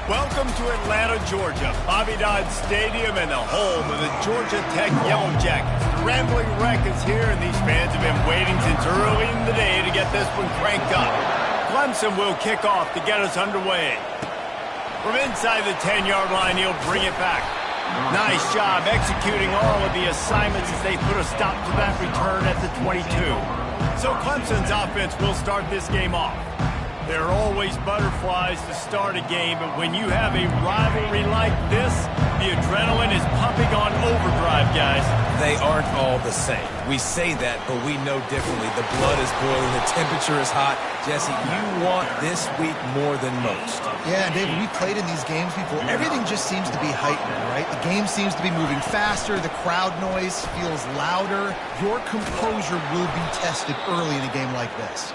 Welcome to Atlanta, Georgia, Bobby Dodd Stadium and the home of the Georgia Tech Yellow Jackets. The Rambling Wreck is here, and these fans have been waiting since early in the day to get this one cranked up. Clemson will kick off to get us underway. From inside the 10-yard line, he'll bring it back. Nice job executing all of the assignments as they put a stop to that return at the 22. So Clemson's offense will start this game off. There are always butterflies to start a game, but when you have a rivalry like this, the adrenaline is pumping on overdrive, guys. They aren't all the same. We say that, but we know differently. The blood is boiling, the temperature is hot. Jesse, you want this week more than most. Yeah, and David, we played in these games before. Everything just seems to be heightened, right? The game seems to be moving faster. The crowd noise feels louder. Your composure will be tested early in a game like this.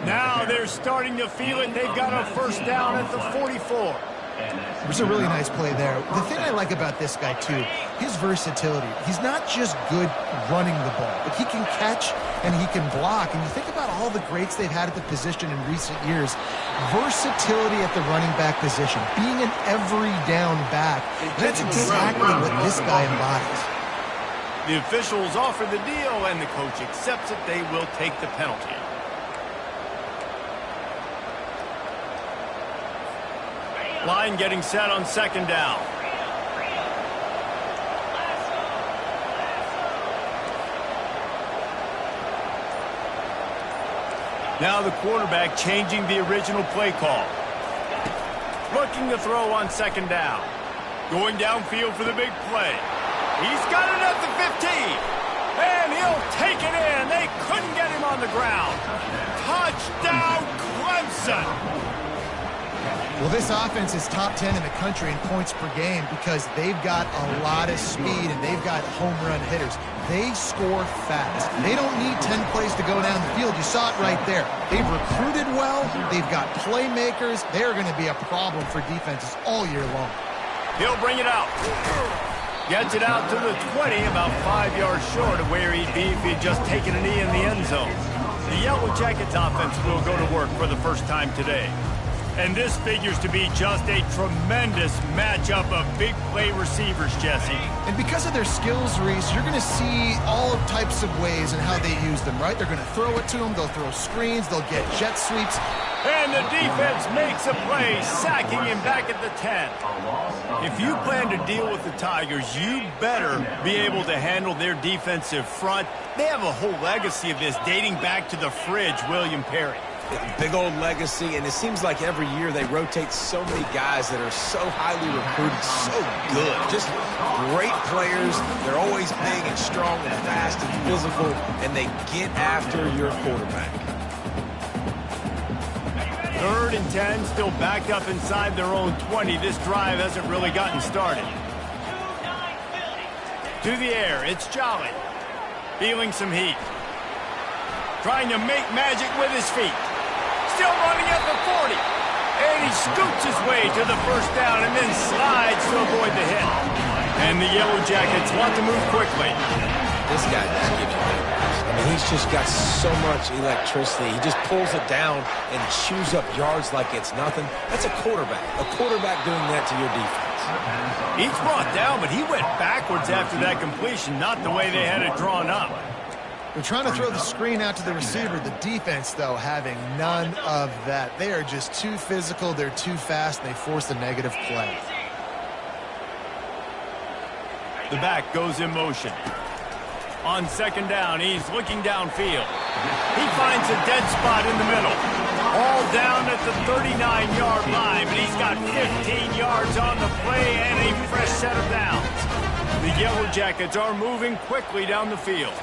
Now they're starting to feel it. They've got a first down at the 44. It was a really nice play there. The thing I like about this guy, too, his versatility. He's not just good running the ball, but he can catch and he can block. And you think about all the greats they've had at the position in recent years. Versatility at the running back position, being an every down back. That's exactly what this guy embodies. The officials offer the deal, and the coach accepts it. They will take the penalty. Line getting set on second down. Now the quarterback changing the original play call. Looking to throw on second down. Going downfield for the big play. He's got it at the 15. And he'll take it in. They couldn't get him on the ground. Touchdown, Clemson. Well, this offense is top 10 in the country in points per game because they've got a lot of speed and they've got home run hitters. They score fast. They don't need 10 plays to go down the field. You saw it right there. They've recruited well. They've got playmakers. They're going to be a problem for defenses all year long. He'll bring it out. Gets it out to the 20, about 5 yards short of where he'd be if he'd just taken a knee in the end zone. The Yellow Jackets offense will go to work for the first time today. And this figures to be just a tremendous matchup of big play receivers, Jesse. And because of their skills, Reese, you're going to see all types of ways in how they use them, right? They're going to throw it to them. They'll throw screens. They'll get jet sweeps. And the defense makes a play, sacking him back at the 10. If you plan to deal with the Tigers, you better be able to handle their defensive front. They have a whole legacy of this dating back to the fridge, William Perry. Big old legacy, and it seems like every year they rotate so many guys that are so highly recruited, so good. Just great players. They're always big and strong and fast and physical, and they get after your quarterback. 3rd and 10, still backed up inside their own 20. This drive hasn't really gotten started. To the air, it's Jolly. Feeling some heat. Trying to make magic with his feet. Still running at the 40. And he scoots his way to the first down and then slides to avoid the hit. And the Yellow Jackets want to move quickly. This guy just gives you nightmares. I mean, he's just got so much electricity. He just pulls it down and chews up yards like it's nothing. That's a quarterback. A quarterback doing that to your defense. He's brought down, but he went backwards after that completion, not the way they had it drawn up. They're trying to throw the screen out to the receiver. The defense, though, having none of that. They are just too physical. They're too fast. And they force a negative play. The back goes in motion. On second down, he's looking downfield. He finds a dead spot in the middle. All down at the 39-yard line, but he's got 15 yards on the play and a fresh set of downs. The Yellow Jackets are moving quickly down the field.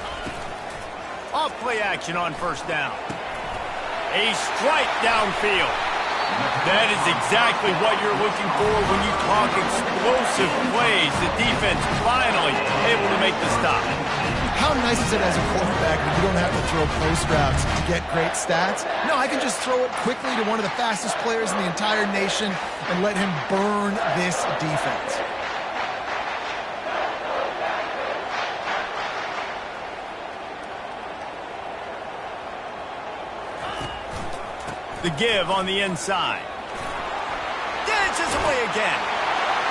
Off play action on first down. A strike downfield. That is exactly what you're looking for when you talk explosive plays. The defense finally able to make the stop. How nice is it as a quarterback when you don't have to throw post routes to get great stats? No, I can just throw it quickly to one of the fastest players in the entire nation and let him burn this defense. The give on the inside. gets his way again.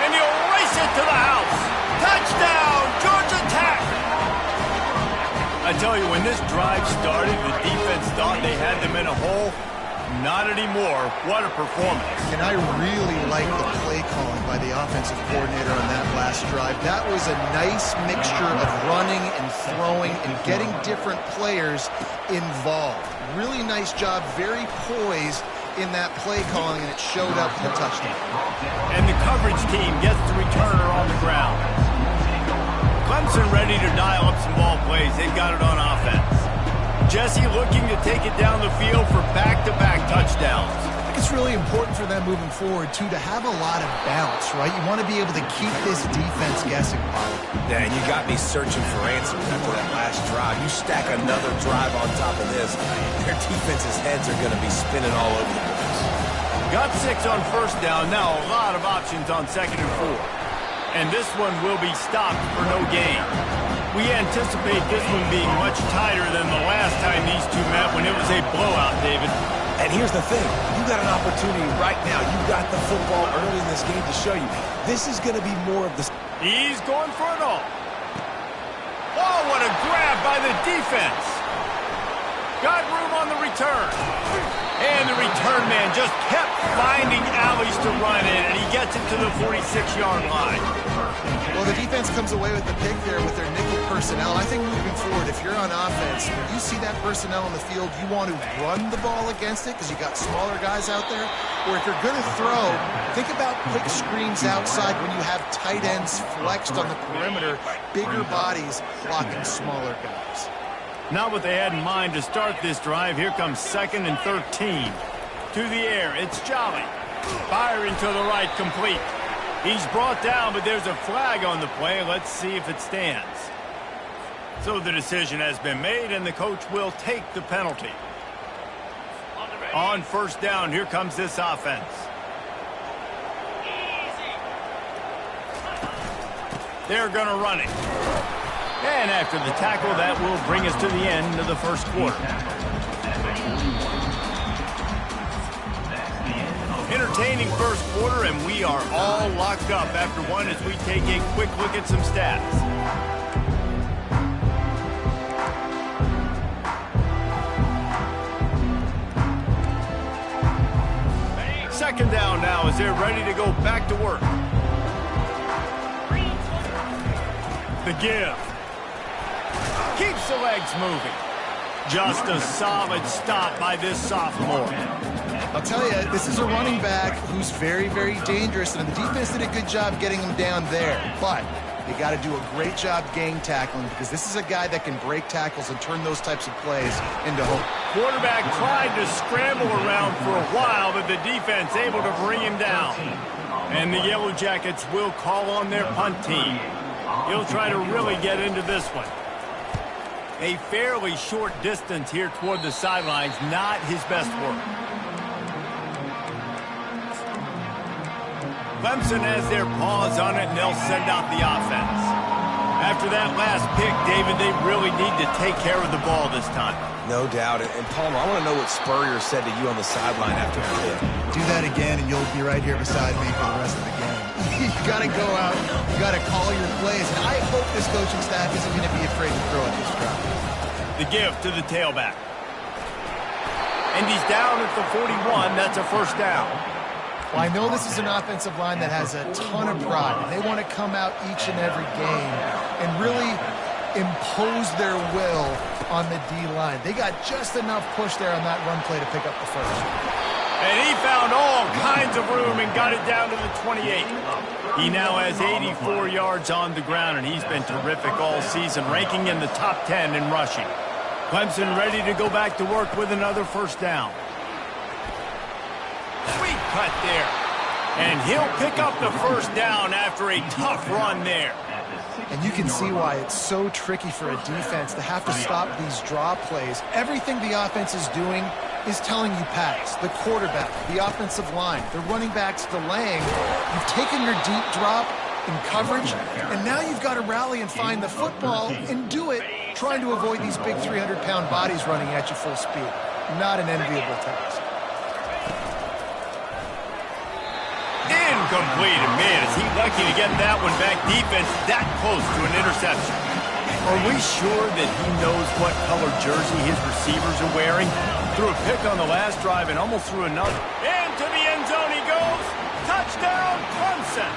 And he'll race it to the house. Touchdown, Georgia Tech! I tell you, when this drive started, the defense thought they had them in a hole. Not anymore. What a performance. And I really like the play calling by the offensive coordinator on that last drive. That was a nice mixture of running and throwing and getting different players involved. Really nice job, very poised in that play calling, and it showed up in the touchdown. And the coverage team gets the returner on the ground. Clemson ready to dial up some ball plays. They've got it on offense. Jesse looking to take it down the field for back-to-back touchdowns. I think it's really important for them moving forward, too, to have a lot of balance, right? You want to be able to keep this defense guessing, Bob. Yeah, and you got me searching for answers after that last drive. You stack another drive on top of this, their defense's heads are going to be spinning all over the place. Got 6 on first down. Now a lot of options on 2nd and 4. And this one will be stopped for no gain. We anticipate this one being much tighter than the last time these two met when it was a blowout, David. And here's the thing. You got an opportunity right now. You got the football early in this game to show you. This is going to be more of the... He's going for it all. Oh, what a grab by the defense. Got room on the return. And the return man just kept finding alleys to run in, and he gets it to the 46-yard line. Well, the defense comes away with the pick there with their nickel personnel. I think moving forward, if you're on offense, when you see that personnel on the field, you want to run the ball against it because you got smaller guys out there. Or if you're going to throw, think about quick screens outside when you have tight ends flexed on the perimeter, bigger bodies blocking smaller guys. Not what they had in mind to start this drive. Here comes 2nd and 13. To the air, it's Jolly. Firing to the right, complete. He's brought down, but there's a flag on the play. Let's see if it stands. So the decision has been made, and the coach will take the penalty. On first down, here comes this offense. They're going to run it. And after the tackle, that will bring us to the end of the first quarter. Entertaining first quarter, and we are all locked up after one as we take a quick look at some stats. Second down now as they're ready to go back to work. The give. Keeps the legs moving. Just a solid stop by this sophomore. I'll tell you, this is a running back who's very, very dangerous, and the defense did a good job getting him down there. But you got to do a great job gang tackling because this is a guy that can break tackles and turn those types of plays into hope. Quarterback tried to scramble around for a while, but the defense able to bring him down. And the Yellow Jackets will call on their punt team. He'll try to really get into this one. A fairly short distance here toward the sidelines, not his best work. Clemson has their paws on it, and they'll send out the offense. After that last pick, David, they really need to take care of the ball this time. No doubt. And Palmer, I want to know what Spurrier said to you on the sideline after the pick. Do that again, and you'll be right here beside me for the rest of the game. You got to go out. You got to call your plays. And I hope this coaching staff isn't going to be afraid to throw at this crowd. The give to the tailback. And he's down at the 41. That's a first down. Well, I know this is an offensive line that has a ton of pride, and they want to come out each and every game and really impose their will on the D-line. They got just enough push there on that run play to pick up the first. And he found all kinds of room and got it down to the 28. He now has 84 yards on the ground, and he's been terrific all season, ranking in the top 10 in rushing. Clemson ready to go back to work with another first down. Sweet cut there. And he'll pick up the first down after a tough run there. And you can see why it's so tricky for a defense to have to stop these draw plays. Everything the offense is doing is telling you pass. The quarterback, the offensive line, the running backs delaying. You've taken your deep drop in coverage, and now you've got to rally and find the football and do it trying to avoid these big 300-pound bodies running at you full speed. Not an enviable task. incomplete. And man, is he lucky to get that one back. Defense that close to an interception. Are we sure that he knows what color jersey his receivers are wearing? Threw a pick on the last drive and almost threw another. Into the end zone he goes. Touchdown, Clemson.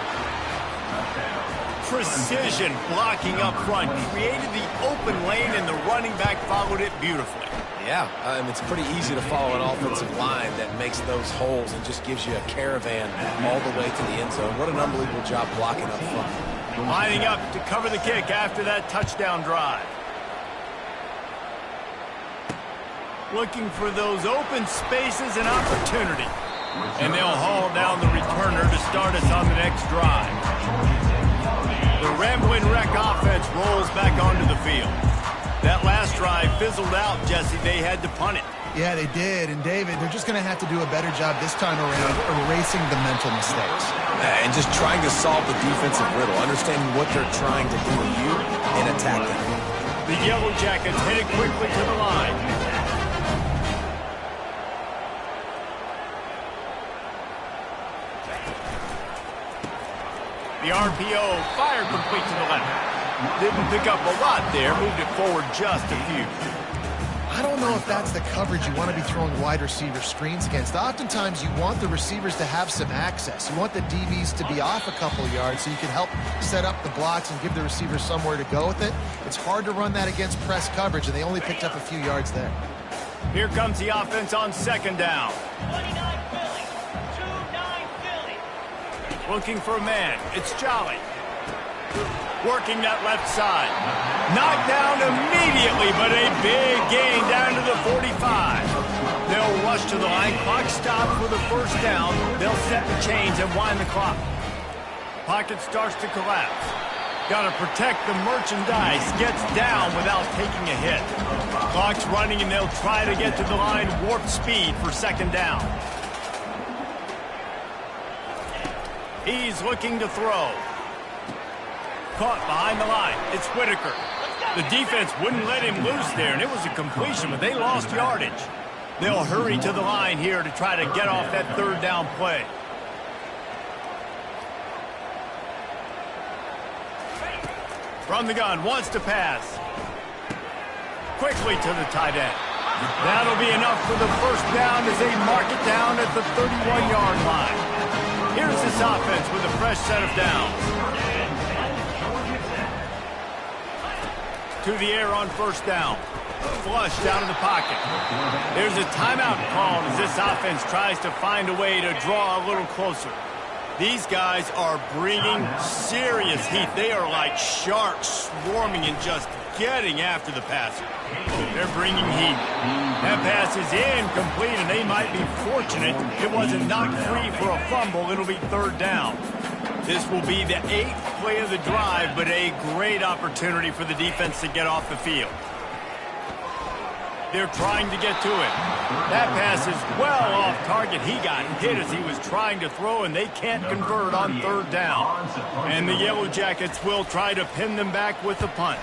Precision blocking up front. Created the open lane and the running back followed it beautifully. Yeah, it's pretty easy to follow an offensive line that makes those holes and just gives you a caravan all the way to the end zone. What an unbelievable job blocking up front. Lining up to cover the kick after that touchdown drive. Looking for those open spaces and opportunity. And they'll haul down the returner to start us on the next drive. The Rambling Wreck offense rolls back onto the field. That last drive fizzled out, Jesse. They had to punt it. Yeah, they did. And, David, they're just going to have to do a better job this time around erasing the mental mistakes. And just trying to solve the defensive riddle, understanding what they're trying to do to you and attack them. The Yellow Jackets hit it quickly to the line. The RPO fired complete to the left. Didn't pick up a lot there, moved it forward just a few. I don't know if that's the coverage you want to be throwing wide receiver screens against. Oftentimes, you want the receivers to have some access. You want the DBs to be off a couple yards so you can help set up the blocks and give the receivers somewhere to go with it. It's hard to run that against press coverage, and they only picked up a few yards there. Here comes the offense on second down. 29 Philly. 2-9 Philly. Looking for a man. It's Jolly. Working that left side. Knocked down immediately, but a big gain down to the 45. They'll rush to the line. Clock stopped for the first down. They'll set the chains and wind the clock. Pocket starts to collapse. Got to protect the merchandise. Gets down without taking a hit. Clock's running, and they'll try to get to the line warp speed for second down. He's looking to throw. Caught behind the line. It's Whitaker. The defense wouldn't let him loose there, and it was a completion, but they lost yardage. They'll hurry to the line here to try to get off that third down play. From the gun, wants to pass. Quickly to the tight end. That'll be enough for the first down as they mark it down at the 31-yard line. Here's this offense with a fresh set of downs. To the air on first down. Flushed out of the pocket. There's a timeout called as this offense tries to find a way to draw a little closer. These guys are bringing serious heat. They are like sharks swarming and just getting after the passer. They're bringing heat. That pass is incomplete, and they might be fortunate it wasn't knocked free for a fumble. It'll be third down. This will be the 8th play of the drive, but a great opportunity for the defense to get off the field. They're trying to get to it. That pass is well off target. He got hit as he was trying to throw, and they can't convert on third down. And the Yellow Jackets will try to pin them back with the punt.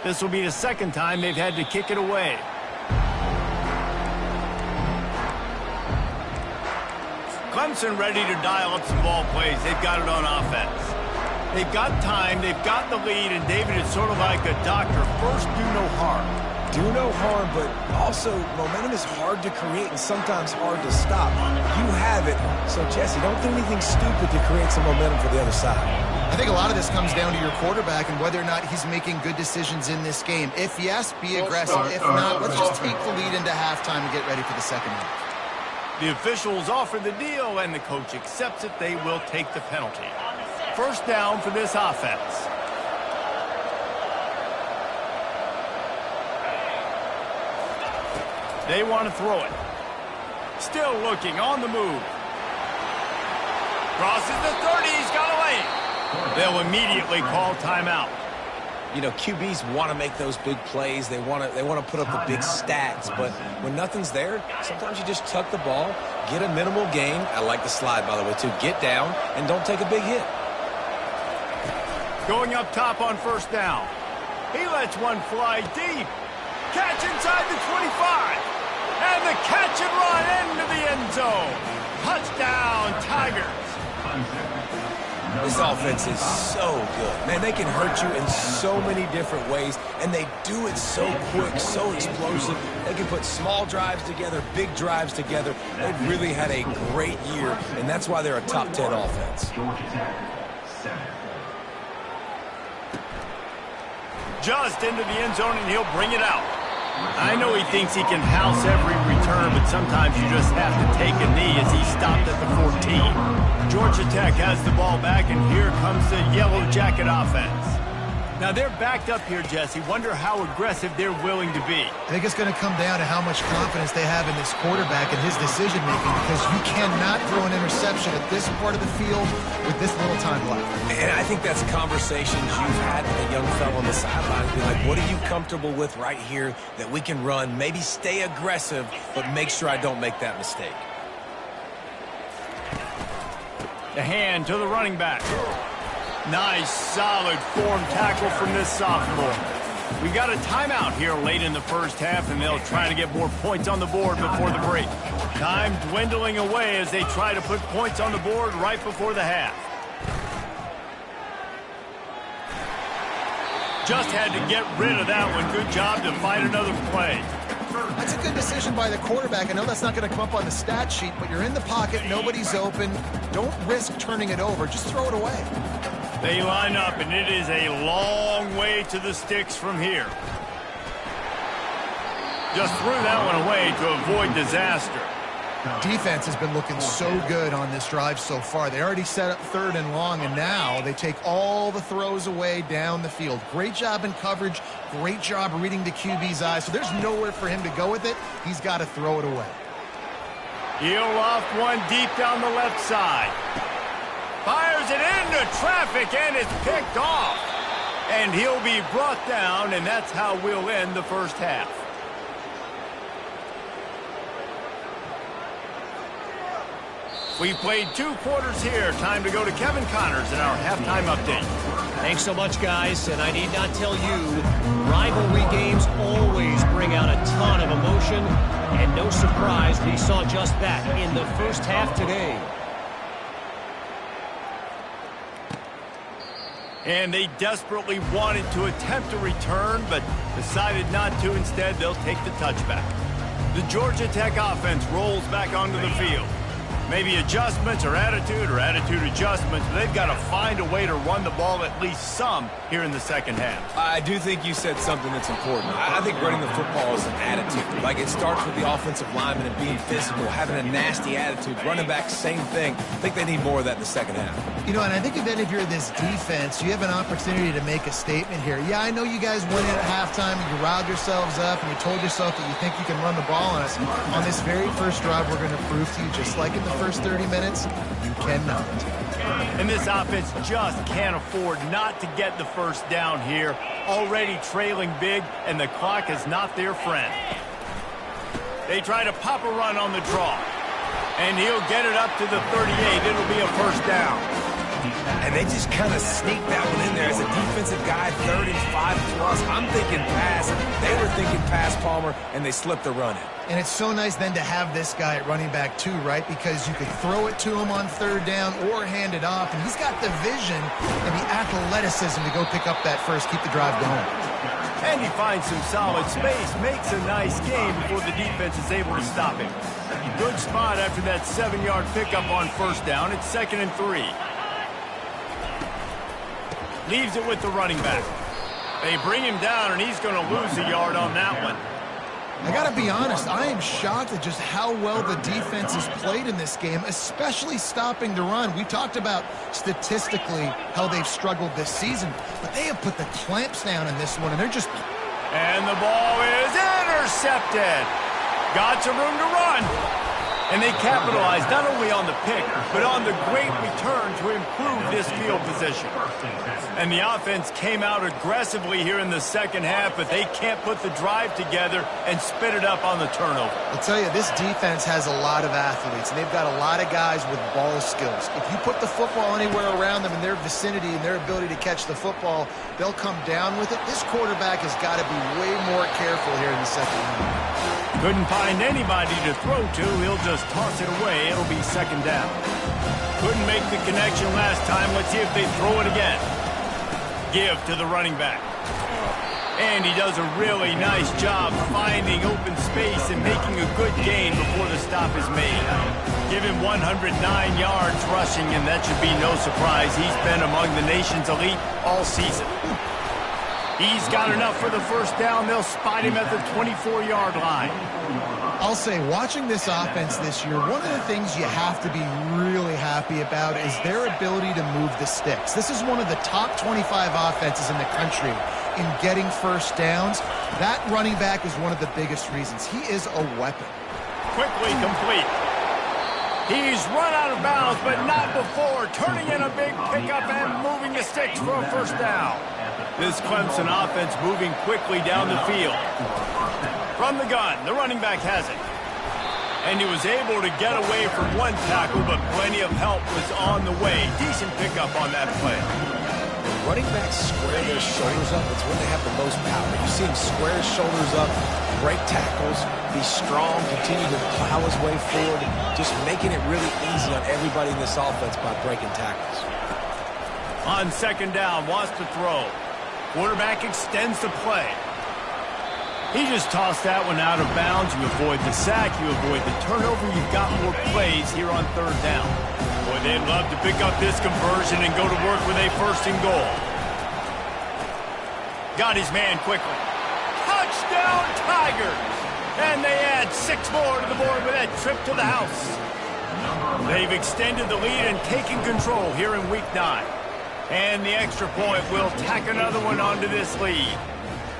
This will be the second time they've had to kick it away. Clemson ready to dial up some ball plays. They've got it on offense. They've got time, they've got the lead, and David is sort of like a doctor. First, do no harm. Do no harm, but also momentum is hard to create and sometimes hard to stop. You have it, so Jesse, don't do anything stupid to create some momentum for the other side. I think a lot of this comes down to your quarterback and whether or not he's making good decisions in this game. If yes, be aggressive. If not, let's just take the lead into halftime and get ready for the second half. The officials offer the deal, and the coach accepts it. They will take the penalty. First down for this offense. They want to throw it. Still looking, on the move. Crosses the 30, he's got a lane. They'll immediately call timeout. You know, QBs want to make those big plays. They want to put up the big stats. But when nothing's there, sometimes you just tuck the ball, get a minimal gain. I like the slide, by the way, too. Get down and don't take a big hit. Going up top on first down. He lets one fly deep. Catch inside the 25. And the catch and run into the end zone. Touchdown, Tigers. This offense is so good. Man, they can hurt you in so many different ways, and they do it so quick, so explosive. They can put small drives together, big drives together. They've really had a great year, and that's why they're a top 10 offense. Just into the end zone, and he'll bring it out. I know he thinks he can house every return, but sometimes you just have to take a knee as he stopped at the 14. Georgia Tech has the ball back, and here comes the Yellow Jacket offense. Now, they're backed up here, Jesse. Wonder how aggressive they're willing to be. I think it's going to come down to how much confidence they have in this quarterback and his decision-making, because you cannot throw an interception at this part of the field with this little time left. And I think that's conversations you've had with a young fellow on the sideline. Be like, what are you comfortable with right here that we can run? Maybe stay aggressive, but make sure I don't make that mistake. The hand to the running back. Nice, solid form tackle from this sophomore. We got a timeout here late in the first half, and they'll try to get more points on the board before the break. Time dwindling away as they try to put points on the board right before the half. Just had to get rid of that one. Good job to find another play. That's a good decision by the quarterback. I know that's not going to come up on the stat sheet, but you're in the pocket, nobody's open. Don't risk turning it over. Just throw it away. They line up, and it is a long way to the sticks from here. Just threw that one away to avoid disaster. Defense has been looking so good on this drive so far. They already set up 3rd and long, and now they take all the throws away down the field. Great job in coverage. Great job reading the QB's eyes. So there's nowhere for him to go with it. He's got to throw it away. He'll loft one deep down the left side. Fires it into traffic, and it's picked off. And he'll be brought down, and that's how we'll end the first half. We played 2 quarters here. Time to go to Kevin Connors in our halftime update. Thanks so much, guys. And I need not tell you, rivalry games always bring out a ton of emotion. And no surprise, we saw just that in the first half today. And they desperately wanted to attempt a return, but decided not to. Instead, they'll take the touchback. The Georgia Tech offense rolls back onto the field. Maybe adjustments or attitude adjustments. They've got to find a way to run the ball at least some here in the second half. I do think you said something that's important. I think running the football is an attitude. Like, it starts with the offensive lineman and being physical, having a nasty attitude. Running back, same thing. I think they need more of that in the second half. You know, and I think if you're this defense, you have an opportunity to make a statement here. Yeah, I know you guys went in at halftime and you riled yourselves up and you told yourself that you think you can run the ball on us. On this very first drive, we're going to prove to you, just like in the first 30 minutes, you cannot. And this offense just can't afford not to get the first down here. Already trailing big, and the clock is not their friend. They try to pop a run on the draw. And he'll get it up to the 38. It'll be a first down. And they just kind of sneaked that one in there. As a defensive guy, 3rd and 5 plus, I'm thinking pass. They were thinking pass, Palmer, and they slipped the run in. And it's so nice then to have this guy at running back too, right? Because you could throw it to him on 3rd down or hand it off. And he's got the vision and the athleticism to go pick up that first, keep the drive going. And he finds some solid space, makes a nice game before the defense is able to stop him. Good spot after that 7-yard pickup on first down. It's 2nd and 3. Leaves it with the running back. They bring him down, and he's going to lose a yard on that one. I got to be honest, I am shocked at just how well the defense has played in this game, especially stopping the run. We talked about statistically how they've struggled this season, but they have put the clamps down in this one, and they're just... And the ball is intercepted. Got some room to run. And they capitalized not only on the pick, but on the great return to improve this field position. And the offense came out aggressively here in the second half, but they can't put the drive together and spit it up on the turnover. I'll tell you, this defense has a lot of athletes, and they've got a lot of guys with ball skills. If you put the football anywhere around them in their vicinity and their ability to catch the football, they'll come down with it. This quarterback has got to be way more careful here in the second half. Couldn't find anybody to throw to. He'll just toss it away. It'll be second down. Couldn't make the connection last time. Let's see if they throw it again. Give to the running back. And he does a really nice job finding open space and making a good gain before the stop is made. Give him 109 yards rushing, and that should be no surprise. He's been among the nation's elite all season. He's got enough for the first down. They'll spot him at the 24-yard line. I'll say, watching this offense this year, one of the things you have to be really happy about is their ability to move the sticks. This is one of the top 25 offenses in the country in getting first downs. That running back is one of the biggest reasons. He is a weapon. Quickly complete. He's run out of bounds, but not before turning in a big pickup and moving the sticks for a first down. This Clemson offense moving quickly down the field. From the gun, the running back has it. And he was able to get away from one tackle, but plenty of help was on the way. Decent pickup on that play. When running backs square their shoulders up, it's when they have the most power. You see him square his shoulders up, break tackles, be strong, continue to plow his way forward, just making it really easy on everybody in this offense by breaking tackles. On second down, wants to throw. Quarterback extends the play. He just tossed that one out of bounds. You avoid the sack, you avoid the turnover. You've got more plays here on third down. Boy, they'd love to pick up this conversion and go to work with a first and goal. Got his man quickly. Touchdown, Tigers! And they add 6 more to the board with that trip to the house. They've extended the lead and taken control here in Week 9. And the extra point will tack another one onto this lead.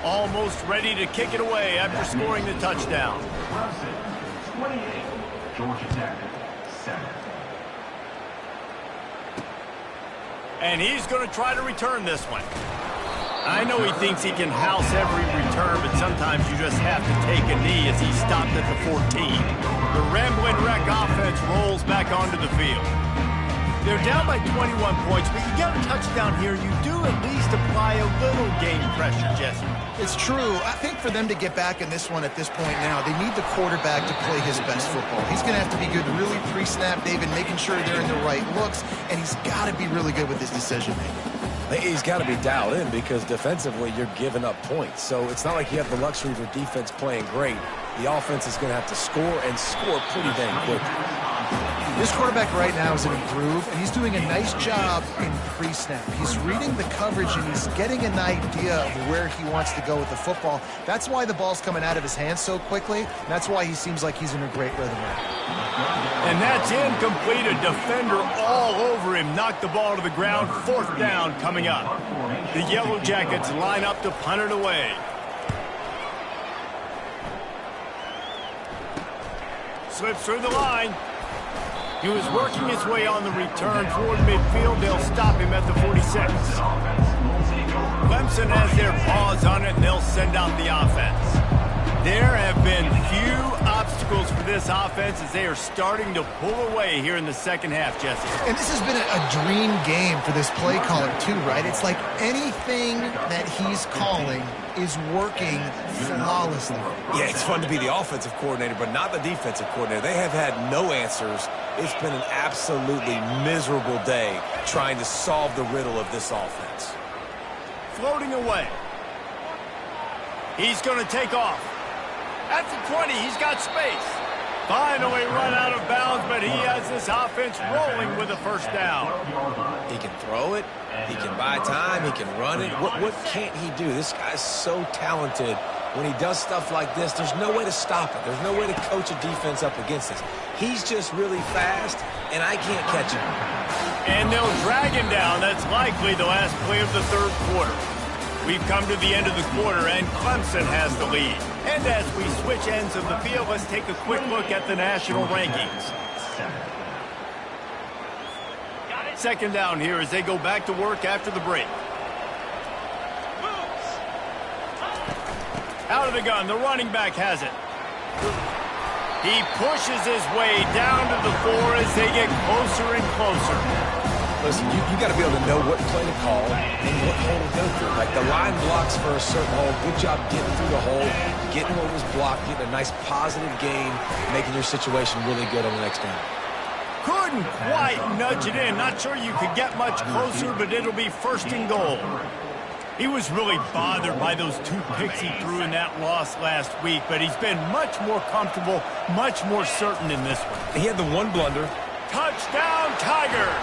Almost ready to kick it away after scoring the touchdown. 28, Georgia Tech, 7. And he's going to try to return this one. I know he thinks he can house every return, but sometimes you just have to take a knee as he stopped at the 14. The Ramblin' Wreck offense rolls back onto the field. They're down by 21 points, but you get a touchdown here, you do at least apply a little game pressure, Jesse. It's true. I think for them to get back in this one at this point now, they need the quarterback to play his best football. He's going to have to be good really pre-snap, David, making sure they're in the right looks, and he's got to be really good with his decision-making. He's got to be dialed in because defensively you're giving up points. So it's not like you have the luxury of your defense playing great. The offense is going to have to score and score pretty dang quickly. This quarterback right now is in a groove, and he's doing a nice job in pre-snap. He's reading the coverage, and he's getting an idea of where he wants to go with the football. That's why the ball's coming out of his hands so quickly. That's why he seems like he's in a great rhythm right now. And that's incomplete. A defender all over him. Knocked the ball to the ground. Fourth down coming up. The Yellow Jackets line up to punt it away. Slips through the line. He was working his way on the return toward midfield. They'll stop him at the 46. Clemson has their paws on it, and they'll send out the offense. There have been few obstacles for this offense as they are starting to pull away here in the second half, Jesse. And this has been a dream game for this play caller, too, right? It's like anything that he's calling is working flawlessly. Yeah, it's fun to be the offensive coordinator, but not the defensive coordinator. They have had no answers. It's been an absolutely miserable day trying to solve the riddle of this offense. Floating away. He's going to take off. At the 20, he's got space. Finally run out of bounds, but he has this offense rolling with a first down. He can throw it. He can buy time. He can run it. What can't he do? This guy's so talented. When he does stuff like this, there's no way to stop it. There's no way to coach a defense up against this. He's just really fast, and I can't catch him. And they'll drag him down. That's likely the last play of the third quarter. We've come to the end of the quarter, and Clemson has the lead. And as we switch ends of the field, let's take a quick look at the national rankings. Second down here as they go back to work after the break. Out of the gun, the running back has it. He pushes his way down to the 4 as they get closer and closer. Listen, you got to be able to know what play to call and what hole to go through. Like the line blocks for a certain hole. Good job getting through the hole, getting what was blocked, getting a nice positive gain, making your situation really good on the next down. Couldn't quite nudge it in. Not sure you could get much closer, but it'll be first and goal. He was really bothered by those 2 picks he threw in that loss last week, but he's been much more comfortable, much more certain in this one. He had the one blunder. Touchdown, Tigers!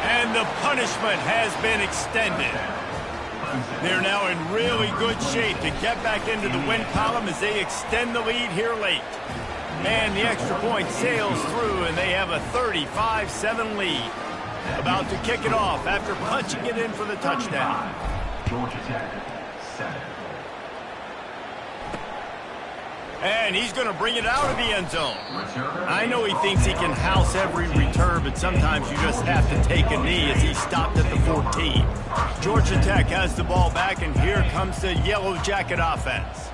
And the punishment has been extended. They're now in really good shape to get back into the win column as they extend the lead here late. And the extra point sails through, and they have a 35-7 lead. About to kick it off after punching it in for the touchdown. Georgia Tech, 7. And he's going to bring it out of the end zone. I know he thinks he can house every return, but sometimes you just have to take a knee as he stopped at the 14. Georgia Tech has the ball back, and here comes the Yellow Jacket offense.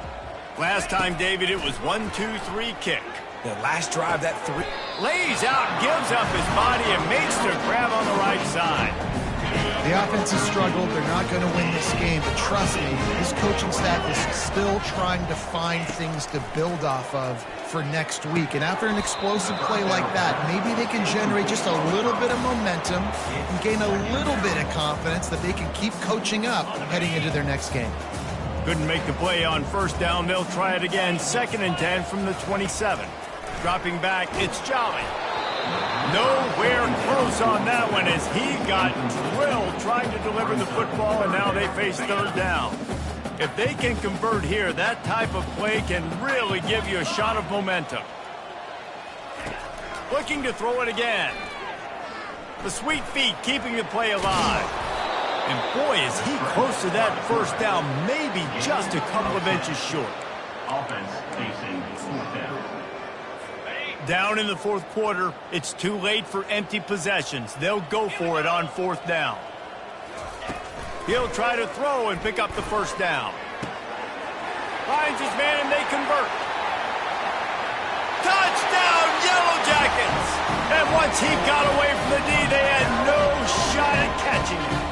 Last time, David, it was 1-2-3 kick. The last drive, that 3. Lays out, gives up his body, and makes the grab on the right side. The offense has struggled. They're not going to win this game, but trust me, his coaching staff is still trying to find things to build off of for next week. And after an explosive play like that, maybe they can generate just a little bit of momentum and gain a little bit of confidence that they can keep coaching up heading into their next game. Couldn't make the play on first down. They'll try it again. 2nd and 10 from the 27. Dropping back, it's Jolly. Nowhere close on that one as he got drilled trying to deliver the football, and now they face 3rd down. If they can convert here, that type of play can really give you a shot of momentum. Looking to throw it again. The sweet feet keeping the play alive. And boy, is he close to that first down, maybe just a couple of inches short. Offense facing 4th down. Down in the 4th quarter, it's too late for empty possessions. They'll go for it on 4th down. He'll try to throw and pick up the first down. Finds his man and they convert. Touchdown, Yellow Jackets! And once he got away from the D, they had no shot at catching him.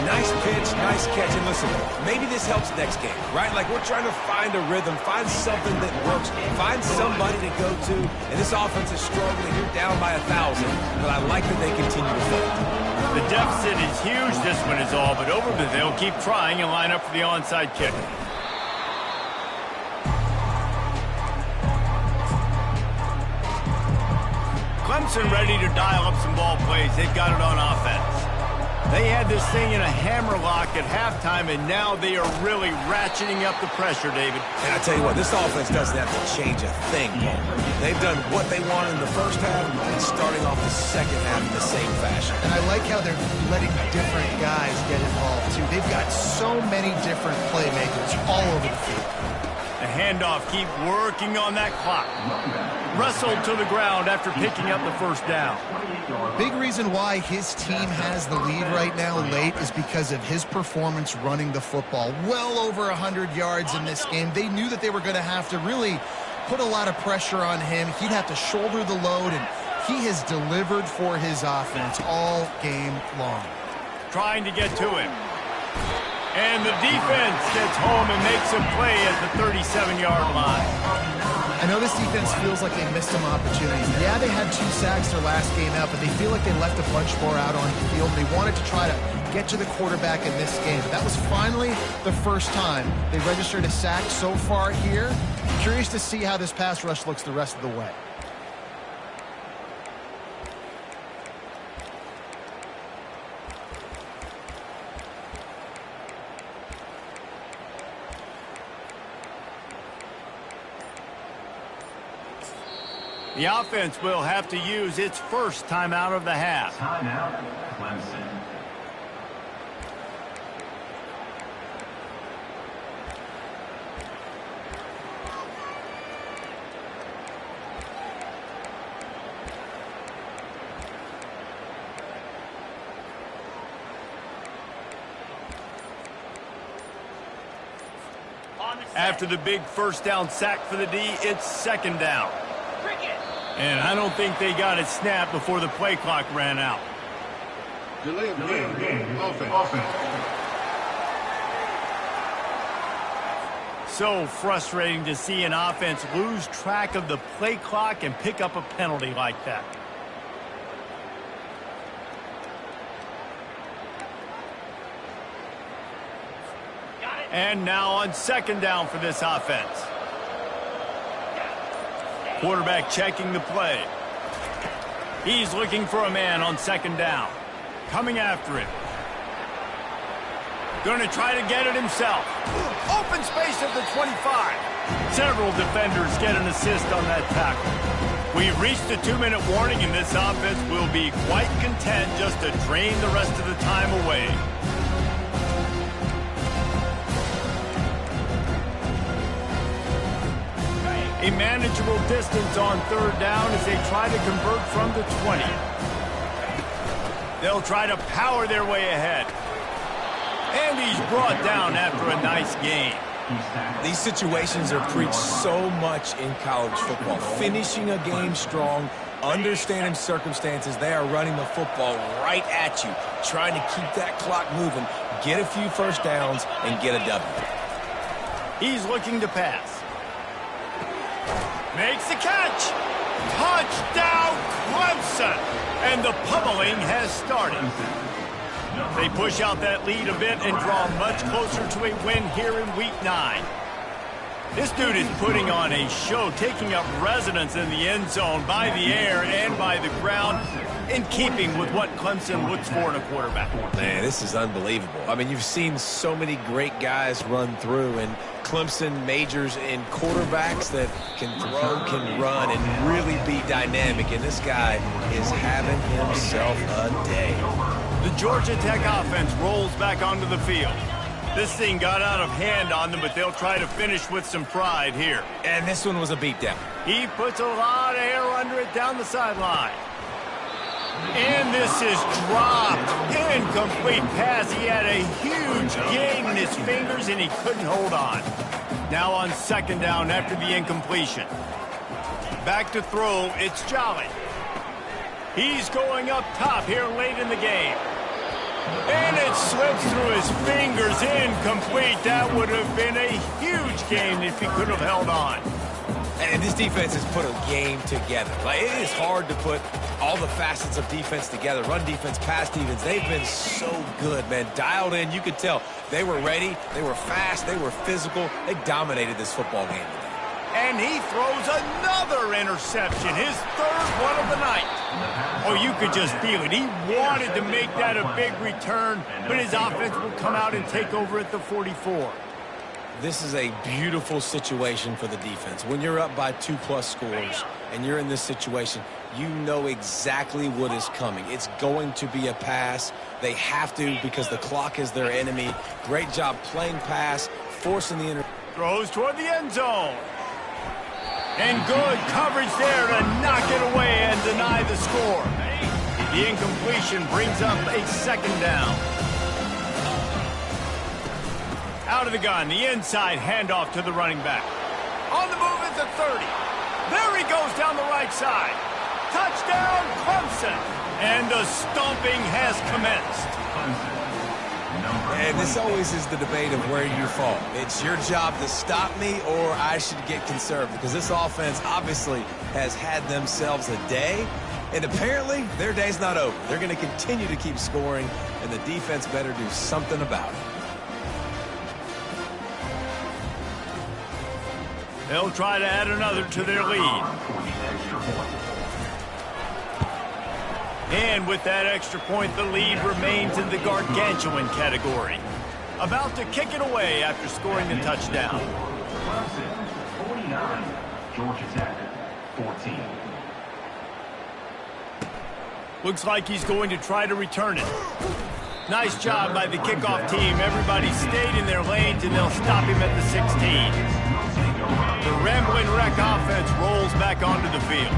Nice pitch, nice catch. And listen, maybe this helps next game, right? Like we're trying to find a rhythm, find something that works, find somebody to go to. And this offense is struggling. You're down by 1,000, but I like that they continue to fight. The deficit is huge, this one is all, but Overton, they'll keep trying and line up for the onside kick. Clemson ready to dial up some ball plays. They've got it on offense. They had this thing in a hammerlock at halftime, and now they are really ratcheting up the pressure, David. And I tell you what, this offense doesn't have to change a thing, Paul. They've done what they wanted in the first half and starting off the second half in the same fashion. And I like how they're letting different guys get involved, too. They've got so many different playmakers all over the field. The handoff, keep working on that clock. Wrestled to the ground after picking up the first down. Big reason why his team has the lead right now late is because of his performance running the football. Well over 100 yards in this game. They knew that they were going to have to really put a lot of pressure on him. He'd have to shoulder the load, and he has delivered for his offense all game long. Trying to get to him. And the defense gets home and makes a play at the 37-yard line. I know this defense feels like they missed some opportunities. Yeah, they had 2 sacks their last game out, but they feel like they left a bunch more out on the field. They wanted to try to get to the quarterback in this game. That was finally the first time they registered a sack so far here. Curious to see how this pass rush looks the rest of the way. The offense will have to use its first timeout of the half. Timeout, Clemson. After the big first down sack for the D, it's 2nd down. And I don't think they got it snapped before the play clock ran out. Delay of game. Offense. So frustrating to see an offense lose track of the play clock and pick up a penalty like that. And now on second down for this offense. Quarterback checking the play. He's looking for a man on second down. Coming after it. Going to try to get it himself. Open space at the 25. Several defenders get an assist on that tackle. We've reached the 2-minute warning, and this offense will be quite content just to drain the rest of the time away. A manageable distance on third down as they try to convert from the 20. They'll try to power their way ahead. And he's brought down after a nice gain. These situations are preached so much in college football. Finishing a game strong, understanding circumstances. They are running the football right at you, trying to keep that clock moving, get a few first downs, and get a W. He's looking to pass. Makes the catch. Touchdown, Clemson. And the pummeling has started. They push out that lead a bit and draw much closer to a win here in Week 9. This dude is putting on a show, taking up residence in the end zone by the air and by the ground, in keeping with what Clemson looks for in a quarterback. Man, this is unbelievable. I mean, you've seen so many great guys run through, and Clemson majors in quarterbacks that can throw, can run, and really be dynamic. And this guy is having himself a day. The Georgia Tech offense rolls back onto the field. This thing got out of hand on them, but they'll try to finish with some pride here. And this one was a beatdown. He puts a lot of air under it down the sideline. And this is dropped. Incomplete pass. He had a huge gain in his fingers, and he couldn't hold on. Now on second down after the incompletion. Back to throw, it's Jolly. He's going up top here late in the game. And it slips through his fingers, incomplete. That would have been a huge gain if he could have held on. And this defense has put a game together. Like, it is hard to put all the facets of defense together. Run defense, pass defense. They've been so good, man. Dialed in. You could tell they were ready. They were fast. They were physical. They dominated this football game today. And he throws another interception, his third one of the night. Oh, you could just feel it. He wanted to make that a big return, but his offense will come out and take over at the 44. This is a beautiful situation for the defense. When you're up by 2+ scores and you're in this situation, you know exactly what is coming. It's going to be a pass. They have to because the clock is their enemy. Great job playing pass, forcing the Throws toward the end zone. And good coverage there to knock it away and deny the score. The incompletion brings up a second down. Out of the gun, the inside handoff to the running back. On the move at the 30. There he goes down the right side. Touchdown, Clemson. And the stomping has commenced. And this always is the debate of where you fall. It's your job to stop me or I should get conservative because this offense obviously has had themselves a day, and apparently their day's not over. They're going to continue to keep scoring, and the defense better do something about it. They'll try to add another to their lead. And with that extra point, the lead remains in the gargantuan category. About to kick it away after scoring the touchdown. Clemson 49, Georgia Tech 14. Looks like he's going to try to return it. Nice job by the kickoff team. Everybody stayed in their lanes, and they'll stop him at the 16. The Rambling Wreck offense rolls back onto the field.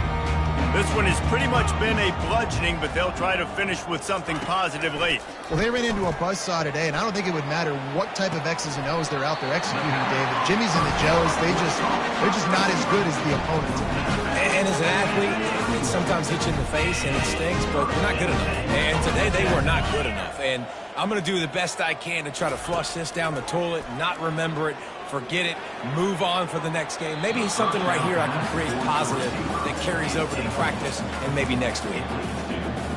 This one has pretty much been a bludgeoning, but they'll try to finish with something positive late. Well, they ran into a buzzsaw today, and I don't think it would matter what type of X's and O's they're out there executing, David. Jimmy's and the Joes, they're just not as good as the opponents. And as an athlete, it sometimes hits you in the face and it stings, but we're not good enough. And today they were not good enough. And I'm going to do the best I can to try to flush this down the toilet, not remember it, forget it, move on for the next game. Maybe something right here I can create positive that carries over to practice and maybe next week.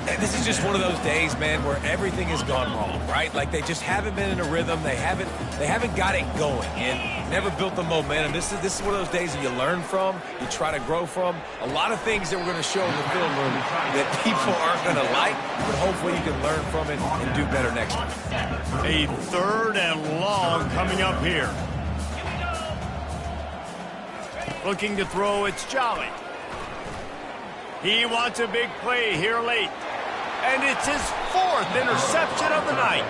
And this is just one of those days, man, where everything has gone wrong, right? Like they just haven't been in a rhythm. They haven't got it going and never built the momentum. This is one of those days that you learn from, you try to grow from. A lot of things that we're going to show in the film room that people aren't going to like, but hopefully you can learn from it and do better next week. A 3rd and long coming up here. Looking to throw, it's Jolly. He wants a big play here late. And it's his 4th interception of the night.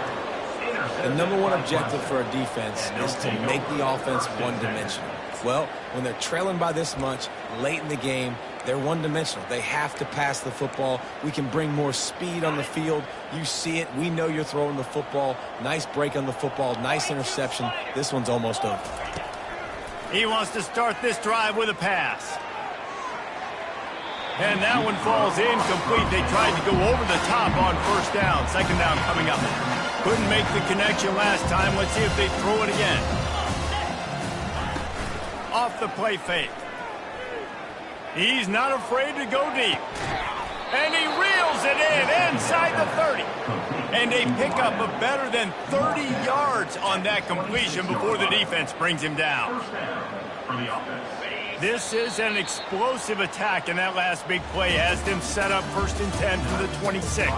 The number one objective for a defense is to make the offense one-dimensional. Well, when they're trailing by this much late in the game, they're one-dimensional. They have to pass the football. We can bring more speed on the field. You see it. We know you're throwing the football. Nice break on the football. Nice interception. This one's almost over. He wants to start this drive with a pass. And that one falls incomplete. They tried to go over the top on 1st down. 2nd down coming up. Couldn't make the connection last time. Let's see if they throw it again. Off the play fake. He's not afraid to go deep. And he reels it in inside the 30. And a pickup of better than 30 yards on that completion before the defense brings him down. This is an explosive attack, and that last big play has them set up 1st and 10 for the 26.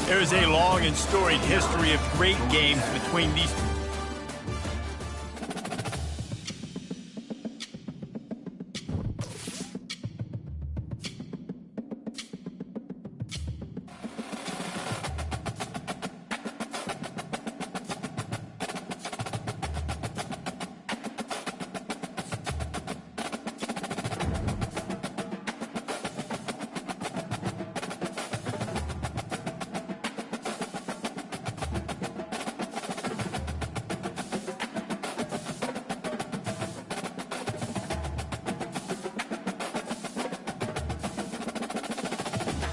There's a long and storied history of great games between these